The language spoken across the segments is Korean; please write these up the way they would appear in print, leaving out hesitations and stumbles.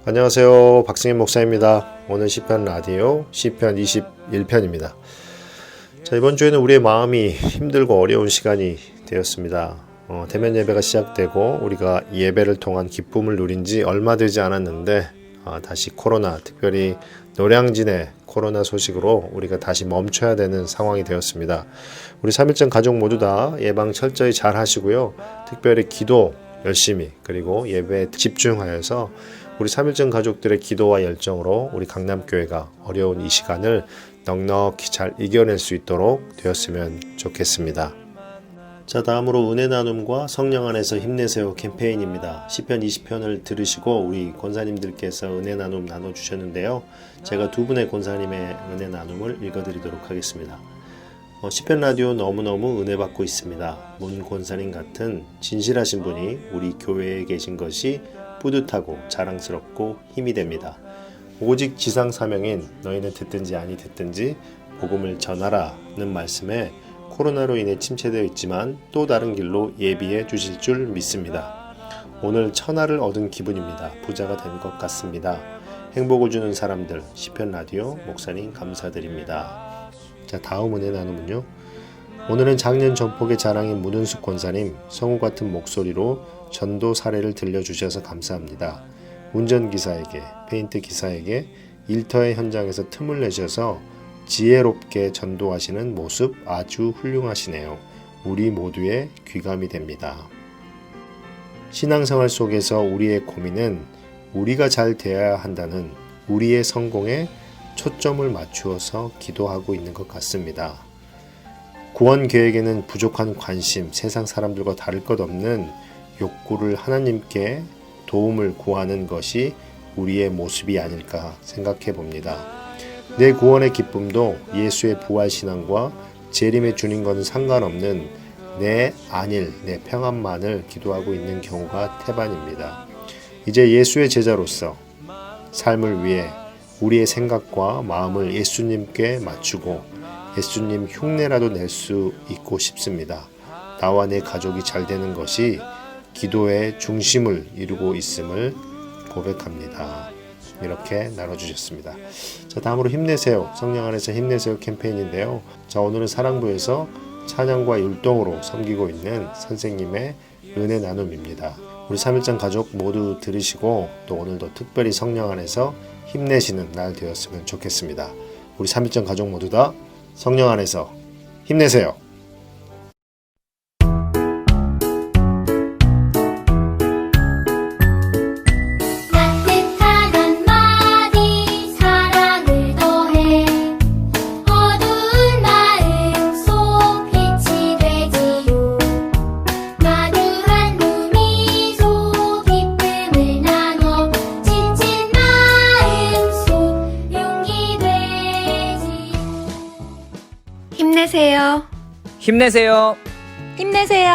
안녕하세요. 박승현 목사입니다. 오늘 시편 라디오 시편 21편입니다. 자, 이번 주에는 우리의 마음이 힘들고 어려운 시간이 되었습니다. 대면 예배가 시작되고 우리가 예배를 통한 기쁨을 누린 지 얼마 되지 않았는데 다시 코로나, 특별히 노량진의 코로나 소식으로 우리가 다시 멈춰야 되는 상황이 되었습니다. 우리 3일전 가족 모두 다 예방 철저히 잘 하시고요. 특별히 기도 열심히, 그리고 예배에 집중하여서 우리 3일전 가족들의 기도와 열정으로 우리 강남교회가 어려운 이 시간을 넉넉히 잘 이겨낼 수 있도록 되었으면 좋겠습니다. 자, 다음으로 은혜 나눔과 성령 안에서 힘내세요 캠페인입니다. 시편 20편을 들으시고 우리 권사님들께서 은혜 나눔 나눠주셨는데요. 제가 두 분의 권사님의 은혜 나눔을 읽어드리도록 하겠습니다. 시편 라디오 너무너무 은혜 받고 있습니다. 문 권사님 같은 진실하신 분이 우리 교회에 계신 것이 뿌듯하고 자랑스럽고 힘이 됩니다. 오직 지상 사명인 너희는 듣든지 아니 듣든지 복음을 전하라는 말씀에 코로나로 인해 침체되어 있지만 또 다른 길로 예비해 주실 줄 믿습니다. 오늘 천하를 얻은 기분입니다. 부자가 된 것 같습니다. 행복을 주는 사람들, 시편 라디오 목사님 감사드립니다. 자, 다음 은혜 나눔은요. 오늘은 작년 전폭의 자랑인 문은숙 권사님 성우 같은 목소리로 전도 사례를 들려주셔서 감사합니다. 운전기사에게, 페인트 기사에게 일터의 현장에서 틈을 내셔서 지혜롭게 전도하시는 모습 아주 훌륭하시네요. 우리 모두의 귀감이 됩니다. 신앙생활 속에서 우리의 고민은 우리가 잘 되어야 한다는 우리의 성공에 초점을 맞추어서 기도하고 있는 것 같습니다. 구원 계획에는 부족한 관심, 세상 사람들과 다를 것 없는 욕구를 하나님께 도움을 구하는 것이 우리의 모습이 아닐까 생각해 봅니다. 내 구원의 기쁨도 예수의 부활신앙과 재림의 주님과는 상관없는 내 안일, 내 평안만을 기도하고 있는 경우가 태반입니다. 이제 예수의 제자로서 삶을 위해 우리의 생각과 마음을 예수님께 맞추고 예수님 흉내라도 낼 수 있고 싶습니다. 나와 내 가족이 잘 되는 것이 기도의 중심을 이루고 있음을 고백합니다. 이렇게 나눠주셨습니다. 자, 다음으로 힘내세요. 성령 안에서 힘내세요 캠페인인데요. 자, 오늘은 사랑부에서 찬양과 율동으로 섬기고 있는 선생님의 은혜 나눔입니다. 우리 3일장 가족 모두 들으시고 또 오늘도 특별히 성령 안에서 힘내시는 날 되었으면 좋겠습니다. 우리 3일장 가족 모두 다 성령 안에서 힘내세요. 힘내세요. 힘내세요. 힘내세요.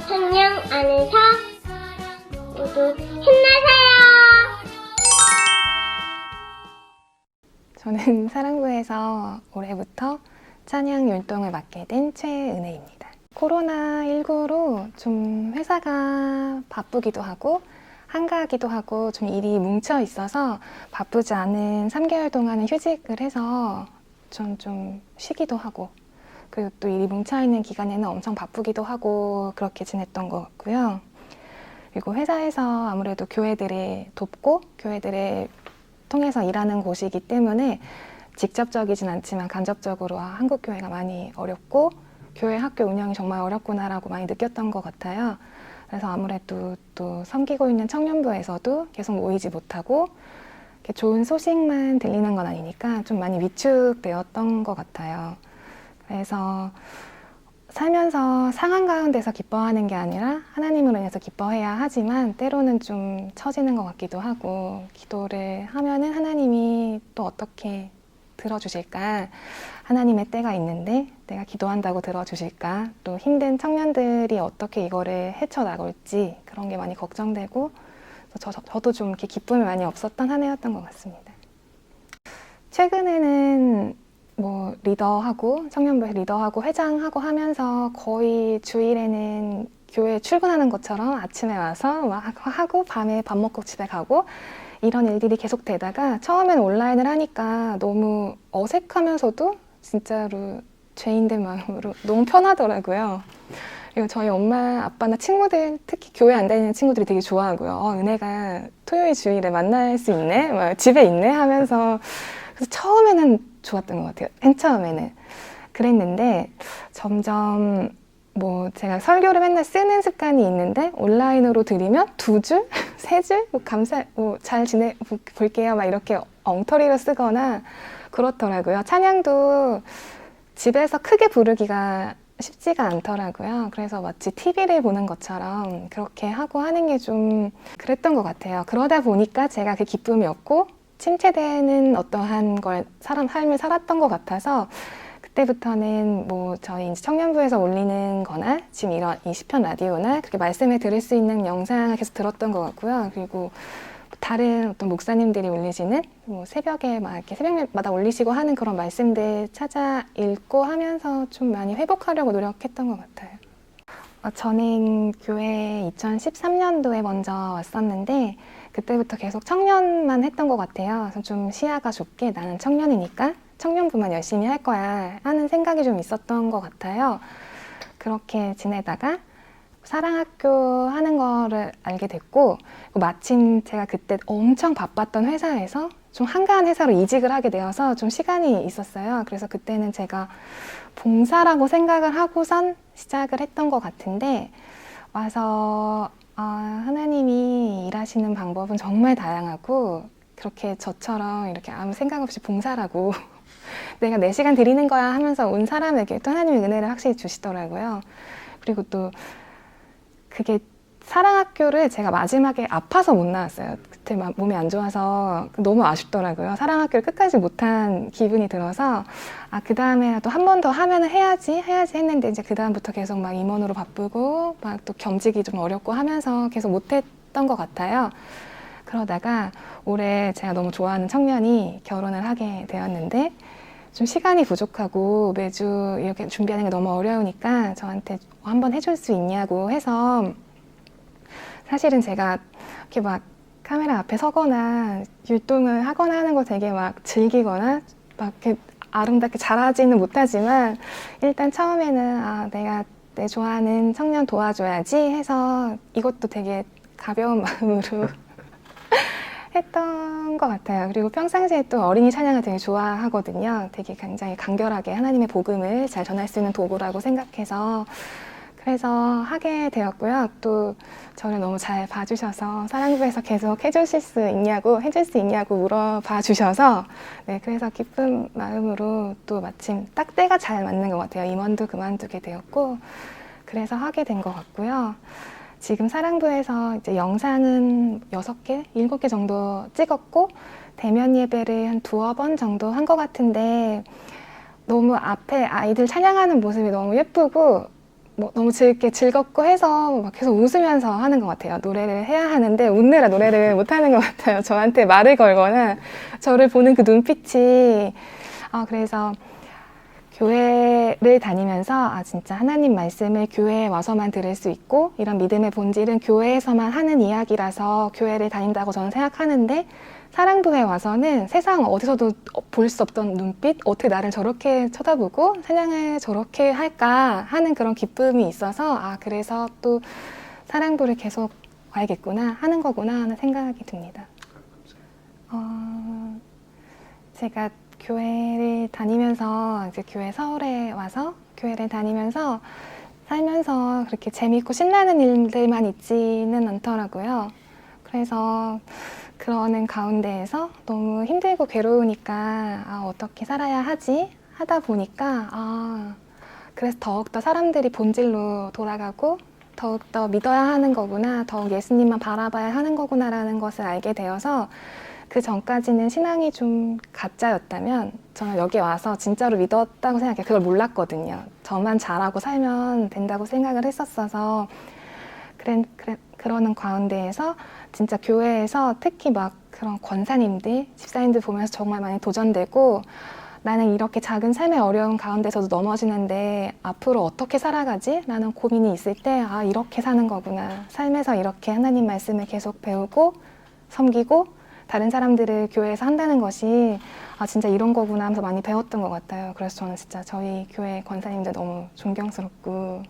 성령 안에서 모두 힘내세요. 저는 사랑부에서 올해부터 찬양 율동을 맡게 된 최은혜입니다. 코로나19로 좀 회사가 바쁘기도 하고 한가하기도 하고 좀 일이 뭉쳐 있어서 바쁘지 않은 3개월 동안은 휴직을 해서 좀 쉬기도 하고, 그리고 또 일이 뭉쳐있는 기간에는 엄청 바쁘기도 하고 그렇게 지냈던 것 같고요. 그리고 회사에서 아무래도 교회들을 돕고 교회들을 통해서 일하는 곳이기 때문에 직접적이진 않지만 간접적으로 한국교회가 많이 어렵고 교회 학교 운영이 정말 어렵구나라고 많이 느꼈던 것 같아요. 그래서 아무래도 또 섬기고 있는 청년부에서도 계속 모이지 못하고 좋은 소식만 들리는 건 아니니까 좀 많이 위축되었던 것 같아요. 그래서 살면서 상한 가운데서 기뻐하는 게 아니라 하나님으로 인해서 기뻐해야 하지만 때로는 좀 처지는 것 같기도 하고, 기도를 하면은 하나님이 또 어떻게 들어주실까, 하나님의 때가 있는데 내가 기도한다고 들어주실까, 또 힘든 청년들이 어떻게 이거를 헤쳐나갈지 그런 게 많이 걱정되고, 저도 좀 이렇게 기쁨이 많이 없었던 한 해였던 것 같습니다. 최근에는 뭐 리더하고 청년부에서 리더하고 회장하고 하면서 거의 주일에는 교회 출근하는 것처럼 아침에 와서 막 하고 밤에 밥 먹고 집에 가고 이런 일들이 계속 되다가 처음엔 온라인을 하니까 너무 어색하면서도 진짜로 죄인된 마음으로 너무 편하더라고요. 그리고 저희 엄마, 아빠나 친구들, 특히 교회 안 다니는 친구들이 되게 좋아하고요. 은혜가 토요일 주일에 만날 수 있네? 막 집에 있네? 하면서 그래서 처음에는 좋았던 것 같아요. 맨 처음에는. 그랬는데 점점 뭐 제가 설교를 맨날 쓰는 습관이 있는데 온라인으로 드리면 2줄? 3줄? 잘 볼게요. 막 이렇게 엉터리로 쓰거나 그렇더라고요. 찬양도 집에서 크게 부르기가 쉽지가 않더라고요. 그래서 마치 TV를 보는 것처럼 그렇게 하고 하는 게 좀 그랬던 것 같아요. 그러다 보니까 제가 그 기쁨이 없고 침체되는 어떠한 삶을 살았던 것 같아서 그때부터는 뭐 저희 이제 청년부에서 올리는 거나 지금 이런 이 시편 라디오나 그렇게 말씀을 들을 수 있는 영상을 계속 들었던 것 같고요. 그리고 다른 어떤 목사님들이 올리시는 뭐 새벽에 막 이렇게 새벽마다 올리시고 하는 그런 말씀들 찾아 읽고 하면서 좀 많이 회복하려고 노력했던 것 같아요. 저는 교회 2013년도에 먼저 왔었는데 그때부터 계속 청년만 했던 것 같아요. 그래서 좀 시야가 좁게 나는 청년이니까 청년부만 열심히 할 거야 하는 생각이 좀 있었던 것 같아요. 그렇게 지내다가 사랑학교 하는 거를 알게 됐고 마침 제가 그때 엄청 바빴던 회사에서 좀 한가한 회사로 이직을 하게 되어서 좀 시간이 있었어요. 그래서 그때는 제가 봉사라고 생각을 하고선 시작을 했던 것 같은데 와서 하나님이 일하시는 방법은 정말 다양하고 그렇게 저처럼 이렇게 아무 생각 없이 봉사라고 내가 내 시간 드리는 거야 하면서 온 사람에게 또 하나님의 은혜를 확실히 주시더라고요. 그리고 또 그게 사랑학교를 제가 마지막에 아파서 못 나왔어요. 그때 막 몸이 안 좋아서 너무 아쉽더라고요. 사랑학교를 끝까지 못한 기분이 들어서 그 다음에라도 한 번 더 하면은 해야지 했는데 이제 그 다음부터 계속 막 임원으로 바쁘고 막 또 겸직이 좀 어렵고 하면서 계속 못했던 것 같아요. 그러다가 올해 제가 너무 좋아하는 청년이 결혼을 하게 되었는데 좀 시간이 부족하고 매주 이렇게 준비하는 게 너무 어려우니까 저한테 한번 해줄 수 있냐고 해서 사실은 제가 이렇게 막 카메라 앞에 서거나 율동을 하거나 하는 거 되게 막 즐기거나 막 이렇게 아름답게 잘하지는 못하지만 일단 처음에는 내가 내 좋아하는 청년 도와줘야지 해서 이것도 되게 가벼운 마음으로 했던 것 같아요. 그리고 평상시에 또 어린이 찬양을 되게 좋아하거든요. 되게 굉장히 간결하게 하나님의 복음을 잘 전할 수 있는 도구라고 생각해서 그래서 하게 되었고요. 또 저를 너무 잘 봐주셔서 사랑부에서 계속 해줄 수 있냐고 물어봐 주셔서 네, 그래서 기쁜 마음으로 또 마침 딱 때가 잘 맞는 것 같아요. 임원도 그만두게 되었고 그래서 하게 된 것 같고요. 지금 사랑부에서 이제 영상은 6개, 7개 정도 찍었고 대면 예배를 한 2번 정도 한 것 같은데 너무 앞에 아이들 찬양하는 모습이 너무 예쁘고 너무 즐겁고 해서 막 계속 웃으면서 하는 것 같아요. 노래를 해야 하는데 웃느라 노래를 못하는 것 같아요. 저한테 말을 걸거나 저를 보는 그 눈빛이 그래서 교회를 다니면서 진짜 하나님 말씀을 교회에 와서만 들을 수 있고 이런 믿음의 본질은 교회에서만 하는 이야기라서 교회를 다닌다고 저는 생각하는데 사랑부에 와서는 세상 어디서도 볼 수 없던 눈빛, 어떻게 나를 저렇게 쳐다보고 사랑을 저렇게 할까 하는 그런 기쁨이 있어서 그래서 또 사랑부를 계속 와야겠구나 하는 거구나 하는 생각이 듭니다. 제가 교회를 다니면서 이제 교회 서울에 와서 교회를 다니면서 살면서 그렇게 재미있고 신나는 일들만 있지는 않더라고요. 그래서 그러는 가운데에서 너무 힘들고 괴로우니까 어떻게 살아야 하지? 하다 보니까 그래서 더욱더 사람들이 본질로 돌아가고 더욱더 믿어야 하는 거구나, 더욱 예수님만 바라봐야 하는 거구나라는 것을 알게 되어서 그 전까지는 신앙이 좀 가짜였다면 저는 여기 와서 진짜로 믿었다고 생각해요. 그걸 그러는 가운데에서 진짜 교회에서 특히 막 그런 권사님들, 집사님들 보면서 정말 많이 도전되고 나는 이렇게 작은 삶의 어려움 가운데서도 넘어지는데 앞으로 어떻게 살아가지? 라는 고민이 있을 때 아, 이렇게 사는 거구나. 삶에서 이렇게 하나님 말씀을 계속 배우고 섬기고 다른 사람들을 교회에서 한다는 것이 아, 진짜 이런 거구나 하면서 많이 배웠던 것 같아요. 그래서 저는 진짜 저희 교회 권사님들 너무 존경스럽고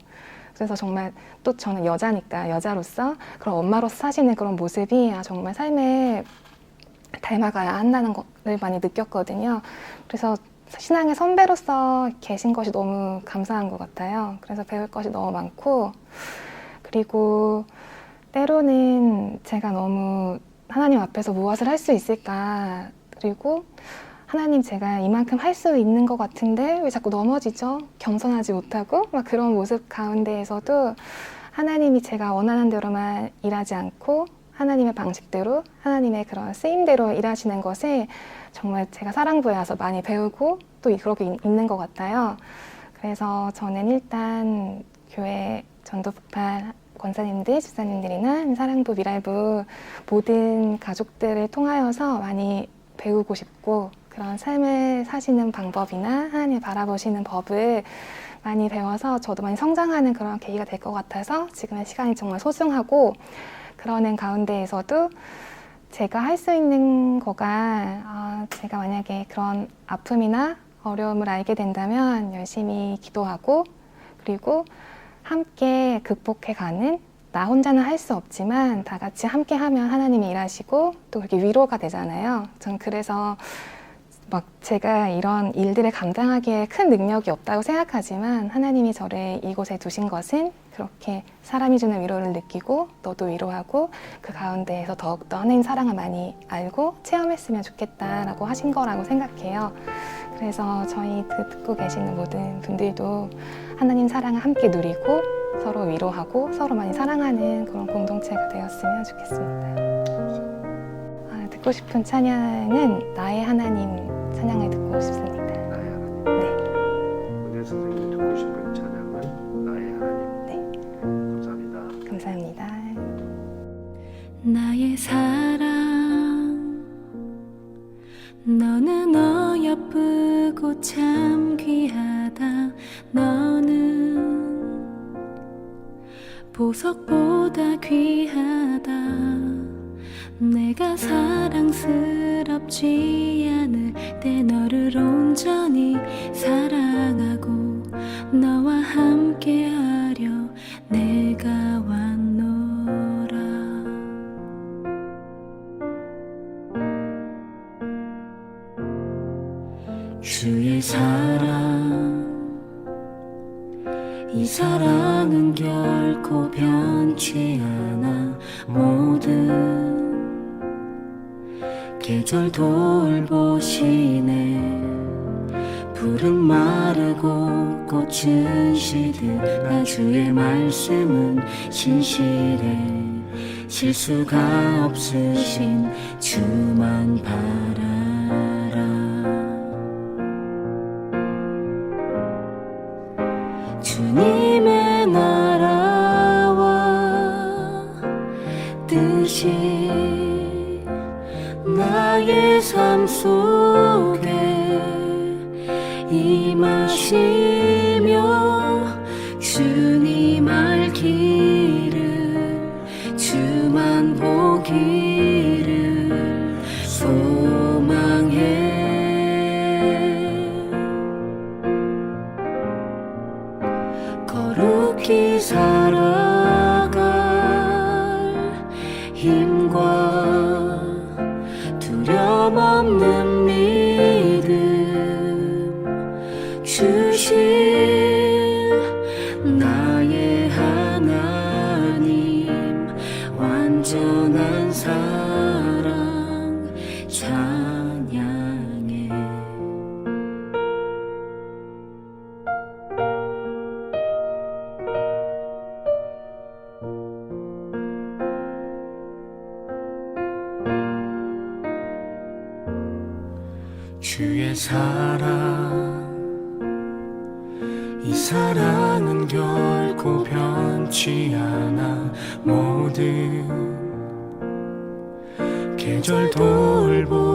그래서 정말 또 저는 여자니까 여자로서 그런 엄마로서 사시는 그런 모습이 아, 정말 삶에 닮아가야 한다는 것을 많이 느꼈거든요. 그래서 신앙의 선배로서 계신 것이 너무 감사한 것 같아요. 그래서 배울 것이 너무 많고 그리고 때로는 제가 너무 하나님 앞에서 무엇을 할 수 있을까 그리고 하나님 제가 이만큼 할 수 있는 것 같은데 왜 자꾸 넘어지죠? 겸손하지 못하고 막 그런 모습 가운데에서도 하나님이 제가 원하는 대로만 일하지 않고 하나님의 방식대로 하나님의 그런 쓰임대로 일하시는 것을 정말 제가 사랑부에 와서 많이 배우고 또 그렇게 있는 것 같아요. 그래서 저는 일단 교회 전도폭발 권사님들, 집사님들이나 사랑부, 미랄부 모든 가족들을 통하여서 많이 배우고 싶고 그런 삶을 사시는 방법이나 하나님을 바라보시는 법을 많이 배워서 저도 많이 성장하는 그런 계기가 될 것 같아서 지금의 시간이 정말 소중하고 그러는 가운데에서도 제가 할 수 있는 거가 제가 만약에 그런 아픔이나 어려움을 알게 된다면 열심히 기도하고 그리고 함께 극복해가는 나 혼자는 할 수 없지만 다 같이 함께 하면 하나님이 일하시고 또 그렇게 위로가 되잖아요. 전 그래서 막 제가 이런 일들을 감당하기에 큰 능력이 없다고 생각하지만 하나님이 저를 이곳에 두신 것은 그렇게 사람이 주는 위로를 느끼고 너도 위로하고 그 가운데에서 더욱더 하나님 사랑을 많이 알고 체험했으면 좋겠다라고 하신 거라고 생각해요. 그래서 저희 듣고 계시는 모든 분들도 하나님 사랑을 함께 누리고 서로 위로하고 서로 많이 사랑하는 그런 공동체가 되었으면 좋겠습니다. 듣고 싶은 찬양은 나의 하나님 찬양을 듣고 싶습니다. 나의 하나님. 네. 은혜 선생님이 듣고 싶은 찬양은 나의 하나님. 네. 감사합니다. 감사합니다. 나의 사랑 너는 어여쁘고 참 귀하다 너는 보석보다 귀하다 내가 사랑스럽지 않을 때 너를 온전히 사랑하고 너와 함께하려 내가 왔노라 주의 사랑 이 사랑은 결코 변치 않아 모든 계절 돌보시네 푸른 마르고 꽃은 시든 나 주의 말씀은 신실해 실수가 없으신 주만 바라라 주님의 나라와 뜻이 나의 삶 속에 임하시며 주님 알기를 주만 보기를 소망해 거룩히 살아갈 힘과 두려움 없는 믿음 주실 나의 하나님 완전한 사랑 찬양해 주의 사랑 이 사랑은 결코 변치 변치 않아 모든 계절 돌보시네.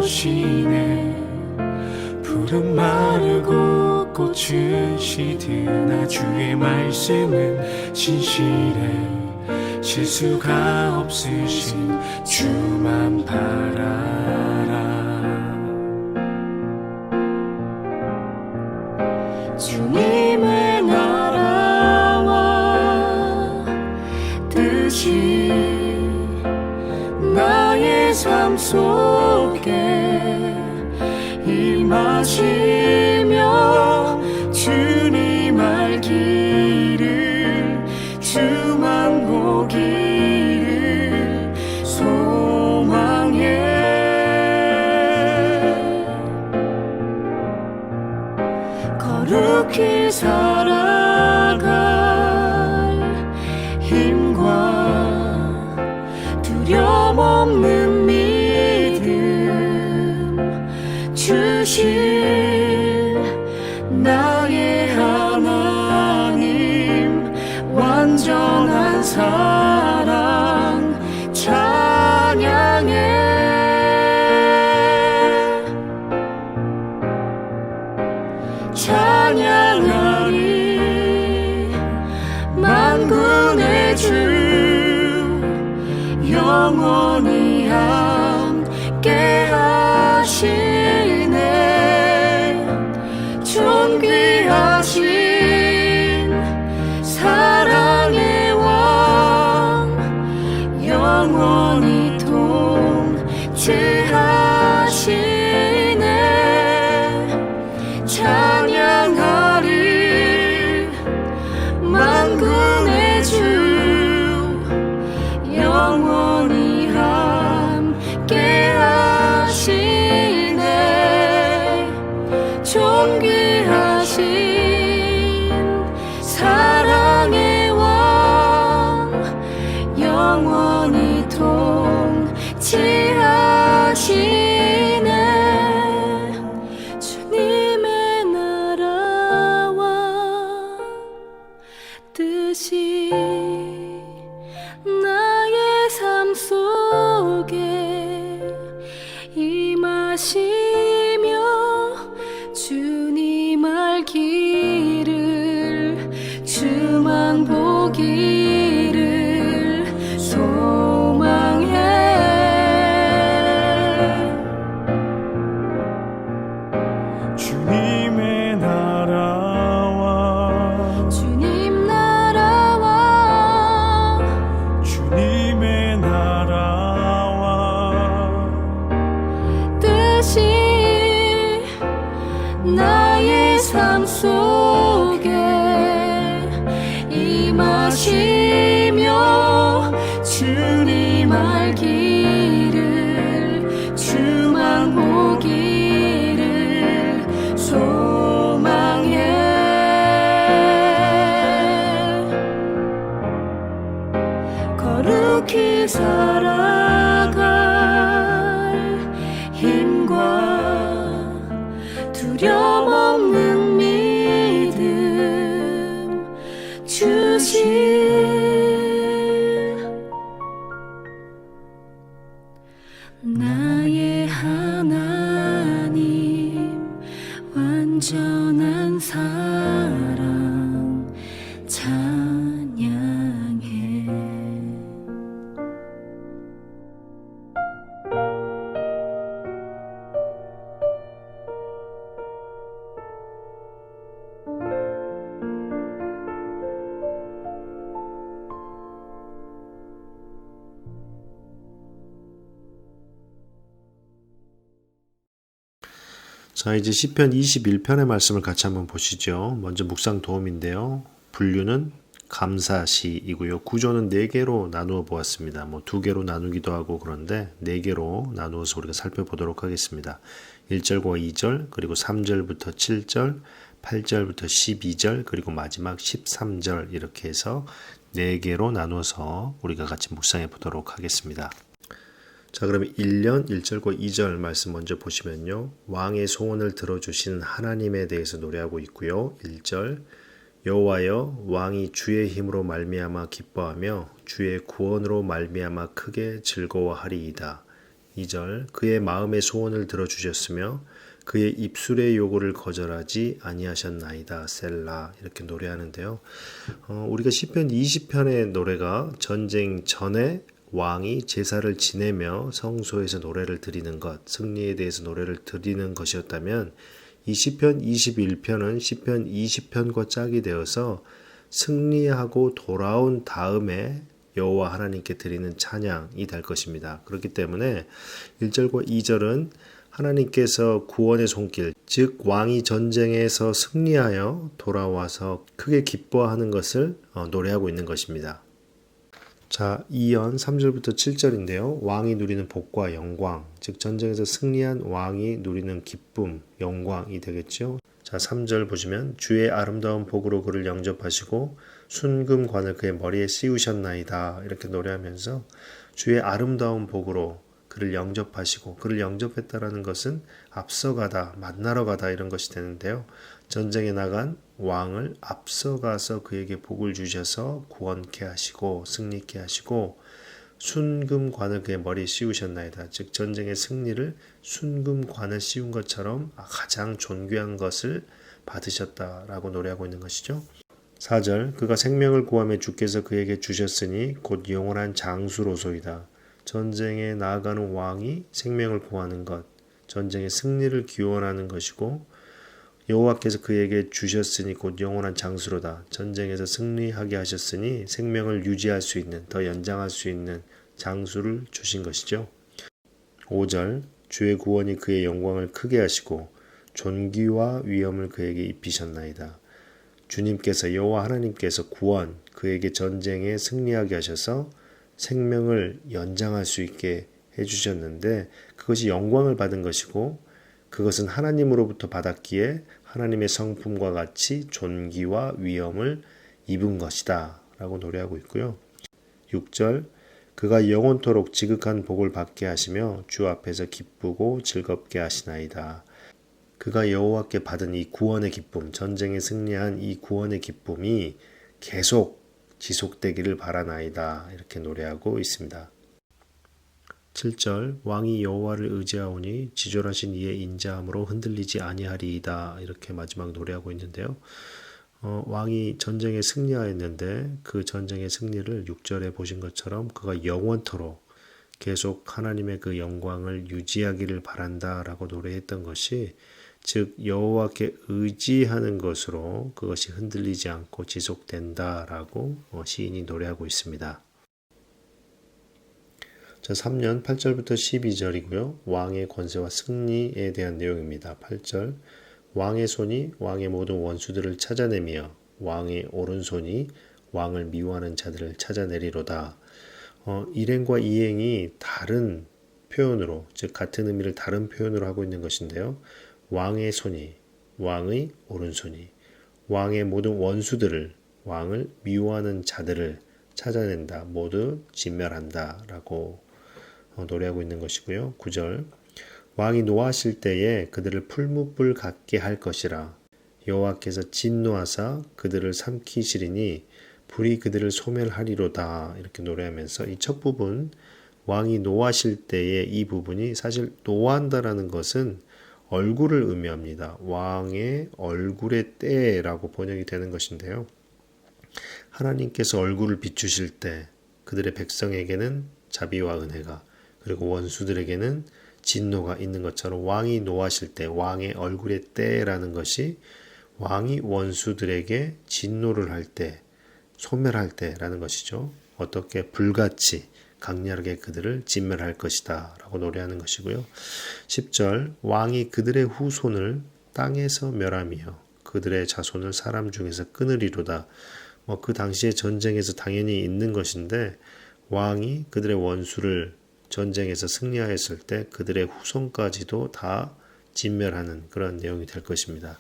푸른 마르고 꽃은 시드나 주의 말씀은 진실해. 실수가 없으신 주만 바라라. 주님의 나라와 뜻이 나의 삶 속에 임하시며 주님 알기를 주만 보기를 소망해. 거룩히 살아갈 힘과 두려움 없는 믿음 주실 나의 하나님. 완전한 사랑 찬양해. 찬양하리 만군의 주 영원히 함께 하시네. 존귀하신 사랑의 왕 영원히 통치하시네. 찬양하리 만군의 주 영원히 함께 하시네. 존귀하신 사랑의 왕 영원히 통치하시네. 주님의 나라와 뜻이 나의 삶 속에 임하시며 주님 알기를 주만 보기를 소망해. 주님의 나라와 주님 나라와 주님의 나라와 뜻이 나의 삶 속에 임하시며 주님 알기를 주만 보기를 소망해. 거룩히 살아갈 힘과 두려움 없는 믿음 주실 나의 하나님. 완전한 사랑 찬양해. 자, 이제 시편 21편의 말씀을 같이 한번 보시죠. 먼저 묵상 도움인데요. 분류는 감사시이고요. 구조는 4개로 나누어 보았습니다. 2개로 나누기도 하고 그런데 4개로 나누어서 우리가 살펴보도록 하겠습니다. 1절과 2절, 그리고 3절부터 7절, 8절부터 12절, 그리고 마지막 13절 이렇게 해서 4개로 나누어서 우리가 같이 묵상해 보도록 하겠습니다. 자, 그러면 1년 1절과 2절 말씀 먼저 보시면요. 왕의 소원을 들어주신 하나님에 대해서 노래하고 있고요. 1절 여호와여 왕이 주의 힘으로 말미암아 기뻐하며 주의 구원으로 말미암아 크게 즐거워하리이다. 2절 그의 마음의 소원을 들어주셨으며 그의 입술의 요구를 거절하지 아니하셨나이다. 셀라 이렇게 노래하는데요. 우리가 시편 20편의 노래가 전쟁 전에 왕이 제사를 지내며 성소에서 노래를 드리는 것, 승리에 대해서 노래를 드리는 것이었다면 이 시편 21편은 시편 20편과 짝이 되어서 승리하고 돌아온 다음에 여호와 하나님께 드리는 찬양이 될 것입니다. 그렇기 때문에 1절과 2절은 하나님께서 구원의 손길, 즉 왕이 전쟁에서 승리하여 돌아와서 크게 기뻐하는 것을 노래하고 있는 것입니다. 자, 2연 3절부터 7절인데요. 왕이 누리는 복과 영광, 즉 전쟁에서 승리한 왕이 누리는 기쁨, 영광이 되겠죠. 자, 3절 보시면 주의 아름다운 복으로 그를 영접하시고 순금관을 그의 머리에 씌우셨나이다. 이렇게 노래하면서 주의 아름다운 복으로 그를 영접하시고, 그를 영접했다라는 것은 앞서가다, 만나러 가다 이런 것이 되는데요. 전쟁에 나간 왕을 앞서가서 그에게 복을 주셔서 구원케 하시고 승리케 하시고 순금관을 그의 머리에 씌우셨나이다. 즉 전쟁의 승리를 순금관을 씌운 것처럼 가장 존귀한 것을 받으셨다라고 노래하고 있는 것이죠. 4절 그가 생명을 구하며 주께서 그에게 주셨으니 곧 영원한 장수로소이다. 전쟁에 나아가는 왕이 생명을 구하는 것, 전쟁의 승리를 기원하는 것이고 여호와께서 그에게 주셨으니 곧 영원한 장수로다. 전쟁에서 승리하게 하셨으니 생명을 유지할 수 있는, 더 연장할 수 있는 장수를 주신 것이죠. 5절 주의 구원이 그의 영광을 크게 하시고 존귀와 위엄을 그에게 입히셨나이다. 주님께서 여호와 하나님께서 구원, 그에게 전쟁에 승리하게 하셔서 생명을 연장할 수 있게 해주셨는데 그것이 영광을 받은 것이고 그것은 하나님으로부터 받았기에 하나님의 성품과 같이 존귀와 위엄을 입은 것이다 라고 노래하고 있고요. 6절 그가 영원토록 지극한 복을 받게 하시며 주 앞에서 기쁘고 즐겁게 하시나이다. 그가 여호와께 받은 이 구원의 기쁨, 전쟁에 승리한 이 구원의 기쁨이 계속 지속되기를 바라나이다. 이렇게 노래하고 있습니다. 7절 왕이 여호와를 의지하오니 지존하신 이의 인자함으로 흔들리지 아니하리이다. 이렇게 마지막 노래하고 있는데요. 왕이 전쟁에 승리하였는데 그 전쟁의 승리를 6절에 보신 것처럼 그가 영원토록 계속 하나님의 그 영광을 유지하기를 바란다라고 노래했던 것이 즉 여호와께 의지하는 것으로 그것이 흔들리지 않고 지속된다라고 시인이 노래하고 있습니다. 자, 3년 8절부터 12절이고요. 왕의 권세와 승리에 대한 내용입니다. 8절 왕의 손이 왕의 모든 원수들을 찾아내며 왕의 오른손이 왕을 미워하는 자들을 찾아내리로다. 일행과 이행이 다른 표현으로 즉 같은 의미를 다른 표현으로 하고 있는 것인데요. 왕의 손이 왕의 오른손이 왕의 모든 원수들을 왕을 미워하는 자들을 찾아낸다. 모두 진멸한다 라고 노래하고 있는 것이고요. 9절 왕이 노하실 때에 그들을 풀무불 같게 할 것이라 여호와께서 진노하사 그들을 삼키시리니 불이 그들을 소멸하리로다. 이렇게 노래하면서 이 첫 부분 왕이 노하실 때에 이 부분이 사실 노한다라는 것은 얼굴을 의미합니다. 왕의 얼굴의 때라고 번역이 되는 것인데요. 하나님께서 얼굴을 비추실 때 그들의 백성에게는 자비와 은혜가 그리고 원수들에게는 진노가 있는 것처럼 왕이 노하실 때 왕의 얼굴의 때라는 것이 왕이 원수들에게 진노를 할 때 소멸할 때라는 것이죠. 어떻게 불같이 강렬하게 그들을 진멸할 것이다 라고 노래하는 것이고요. 10절 왕이 그들의 후손을 땅에서 멸하며 그들의 자손을 사람 중에서 끊으리로다. 그 당시에 전쟁에서 당연히 있는 것인데 왕이 그들의 원수를 전쟁에서 승리하였을 때 그들의 후손까지도 다 진멸하는 그런 내용이 될 것입니다.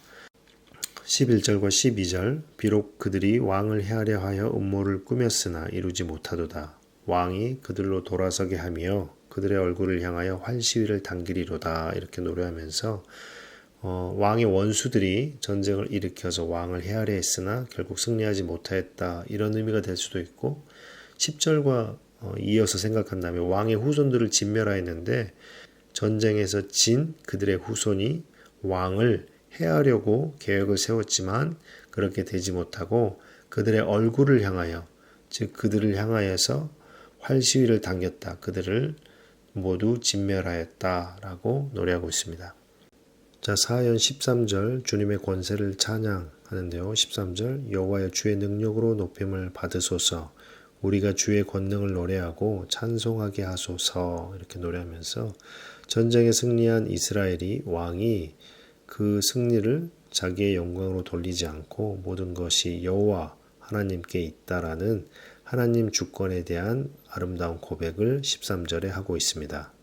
11절과 12절 비록 그들이 왕을 해하려 하여 음모를 꾸몄으나 이루지 못하도다. 왕이 그들로 돌아서게 하며 그들의 얼굴을 향하여 활시위를 당기리로다. 이렇게 노래하면서 왕의 원수들이 전쟁을 일으켜서 왕을 해하려 했으나 결국 승리하지 못하였다. 이런 의미가 될 수도 있고 10절과 이어서 생각한다면 왕의 후손들을 진멸하였는데 전쟁에서 진 그들의 후손이 왕을 해하려고 계획을 세웠지만 그렇게 되지 못하고 그들의 얼굴을 향하여 즉 그들을 향하여서 활시위를 당겼다. 그들을 모두 진멸하였다라고 노래하고 있습니다. 자, 사연 13절 주님의 권세를 찬양하는데요. 13절 여호와여 주의 능력으로 높임을 받으소서 우리가 주의 권능을 노래하고 찬송하게 하소서 이렇게 노래하면서 전쟁에 승리한 이스라엘이 왕이 그 승리를 자기의 영광으로 돌리지 않고 모든 것이 여호와 하나님께 있다라는 하나님 주권에 대한 아름다운 고백을 13절에 하고 있습니다.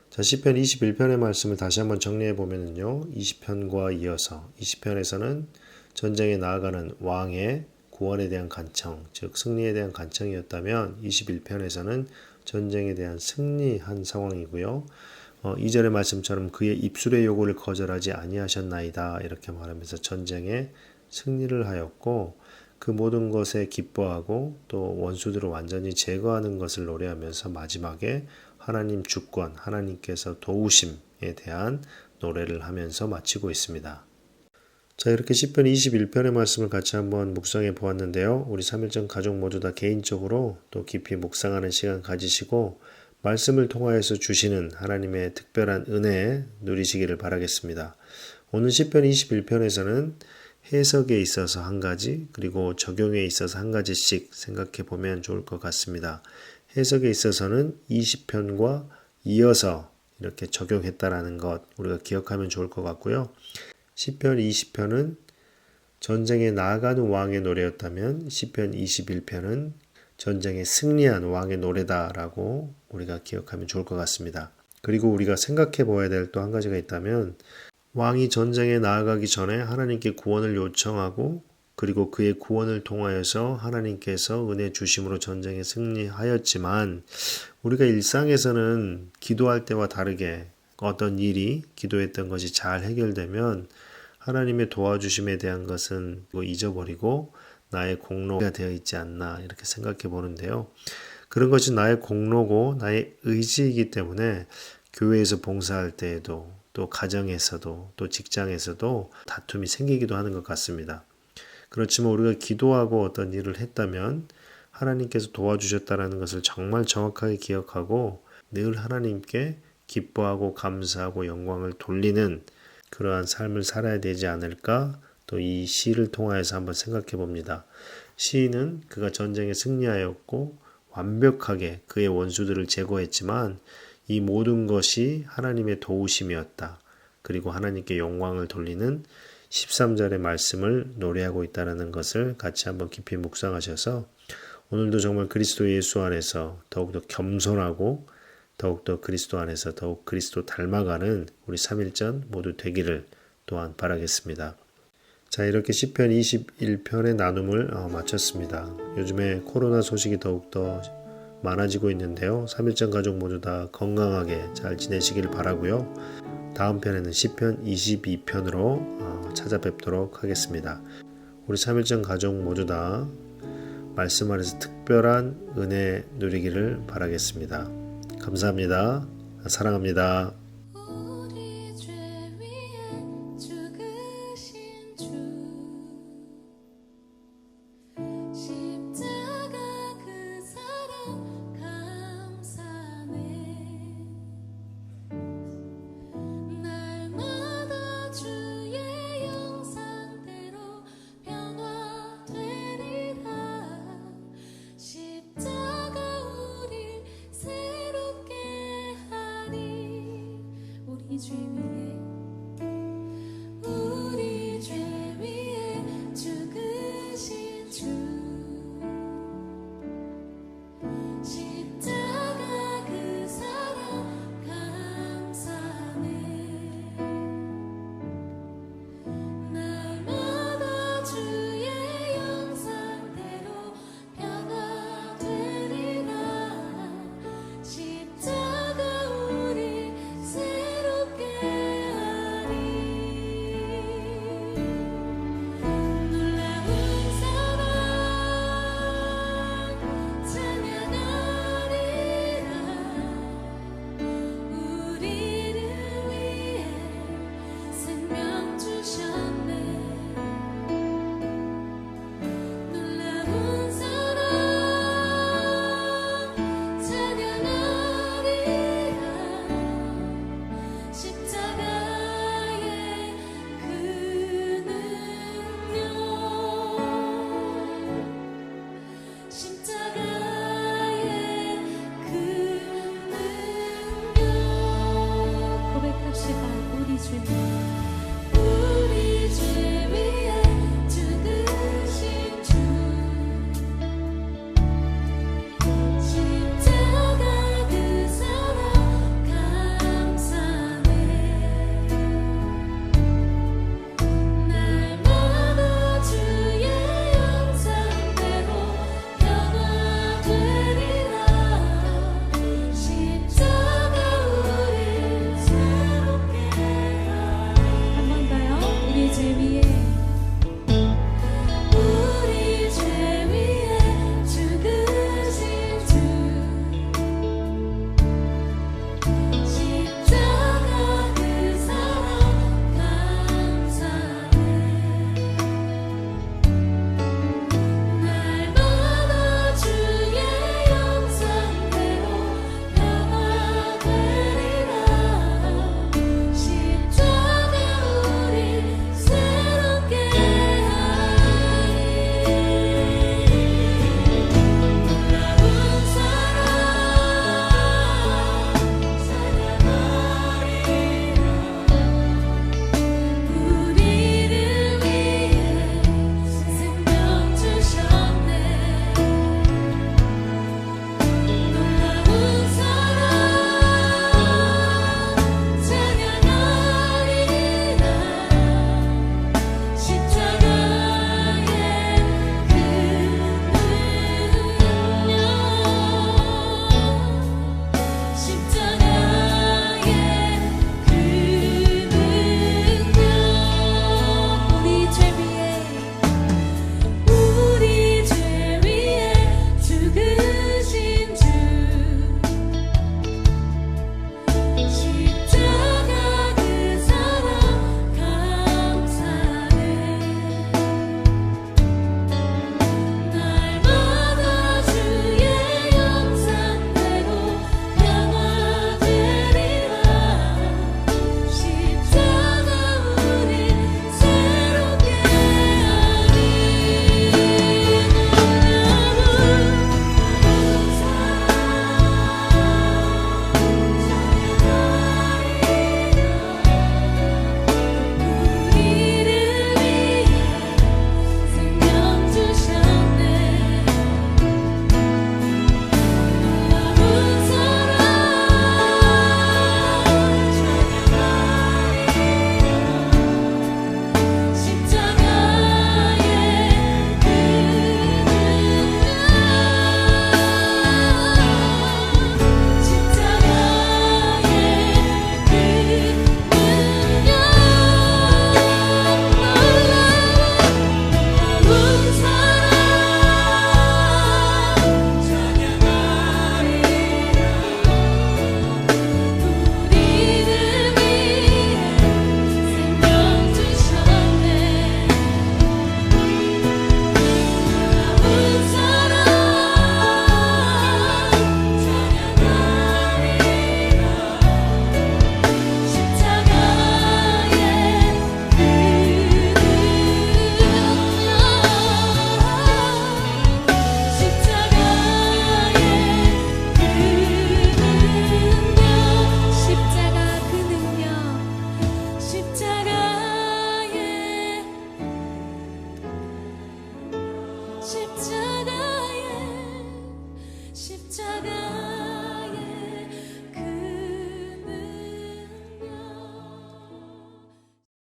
자, 시편 21편의 말씀을 다시 한번 정리해 보면은요. 20편과 이어서 20편에서는 전쟁에 나아가는 왕의 구원에 대한 간청, 즉 승리에 대한 간청이었다면 21편에서는 전쟁에 대한 승리한 상황이고요. 2절의 말씀처럼 그의 입술의 요구를 거절하지 아니하셨나이다 이렇게 말하면서 전쟁에 승리를 하였고 그 모든 것에 기뻐하고 또 원수들을 완전히 제거하는 것을 노래하면서 마지막에 하나님 주권, 하나님께서 도우심에 대한 노래를 하면서 마치고 있습니다. 자, 이렇게 시편 21편의 말씀을 같이 한번 묵상해 보았는데요. 우리 3일전 가족 모두 다 개인적으로 또 깊이 묵상하는 시간 가지시고 말씀을 통하여서 주시는 하나님의 특별한 은혜 누리시기를 바라겠습니다. 오늘 시편 21편에서는 해석에 있어서 한 가지 그리고 적용에 있어서 한 가지씩 생각해 보면 좋을 것 같습니다. 해석에 있어서는 20편과 이어서 이렇게 적용했다라는 것 우리가 기억하면 좋을 것 같고요. 시편 20편은 전쟁에 나아가는 왕의 노래였다면 시편 21편은 전쟁에 승리한 왕의 노래다라고 우리가 기억하면 좋을 것 같습니다. 그리고 우리가 생각해 보아야 될 또 한 가지가 있다면 왕이 전쟁에 나아가기 전에 하나님께 구원을 요청하고 그리고 그의 구원을 통하여서 하나님께서 은혜 주심으로 전쟁에 승리하였지만 우리가 일상에서는 기도할 때와 다르게 어떤 일이 기도했던 것이 잘 해결되면 하나님의 도와주심에 대한 것은 잊어버리고 나의 공로가 되어 있지 않나 이렇게 생각해 보는데요. 그런 것이 나의 공로고 나의 의지이기 때문에 교회에서 봉사할 때에도 또 가정에서도 또 직장에서도 다툼이 생기기도 하는 것 같습니다. 그렇지만 우리가 기도하고 어떤 일을 했다면 하나님께서 도와주셨다는 것을 정말 정확하게 기억하고 늘 하나님께 기뻐하고 감사하고 영광을 돌리는 그러한 삶을 살아야 되지 않을까 또 이 시를 통하여서 한번 생각해 봅니다. 시인은 그가 전쟁에 승리하였고 완벽하게 그의 원수들을 제거했지만 이 모든 것이 하나님의 도우심이었다. 그리고 하나님께 영광을 돌리는 13절의 말씀을 노래하고 있다는 것을 같이 한번 깊이 묵상하셔서 오늘도 정말 그리스도 예수 안에서 더욱더 겸손하고 더욱더 그리스도 안에서 더욱 그리스도 닮아가는 우리 3일전 모두 되기를 또한 바라겠습니다. 자, 이렇게 시편 21편의 나눔을 마쳤습니다. 요즘에 코로나 소식이 더욱더 많아지고 있는데요. 3일전 가족 모두 다 건강하게 잘 지내시길 바라고요. 다음 편에는 시편 22편으로 찾아뵙도록 하겠습니다. 우리 3일전 가족 모두 다 말씀 안에서 특별한 은혜 누리기를 바라겠습니다. 감사합니다. 사랑합니다. 우리 죄 위에 죽으신 주 십자가 그 사랑 감사네 날마다 주의 영상대로 변화되리라 십자가 우릴 새롭게 하리 우리 죄 위에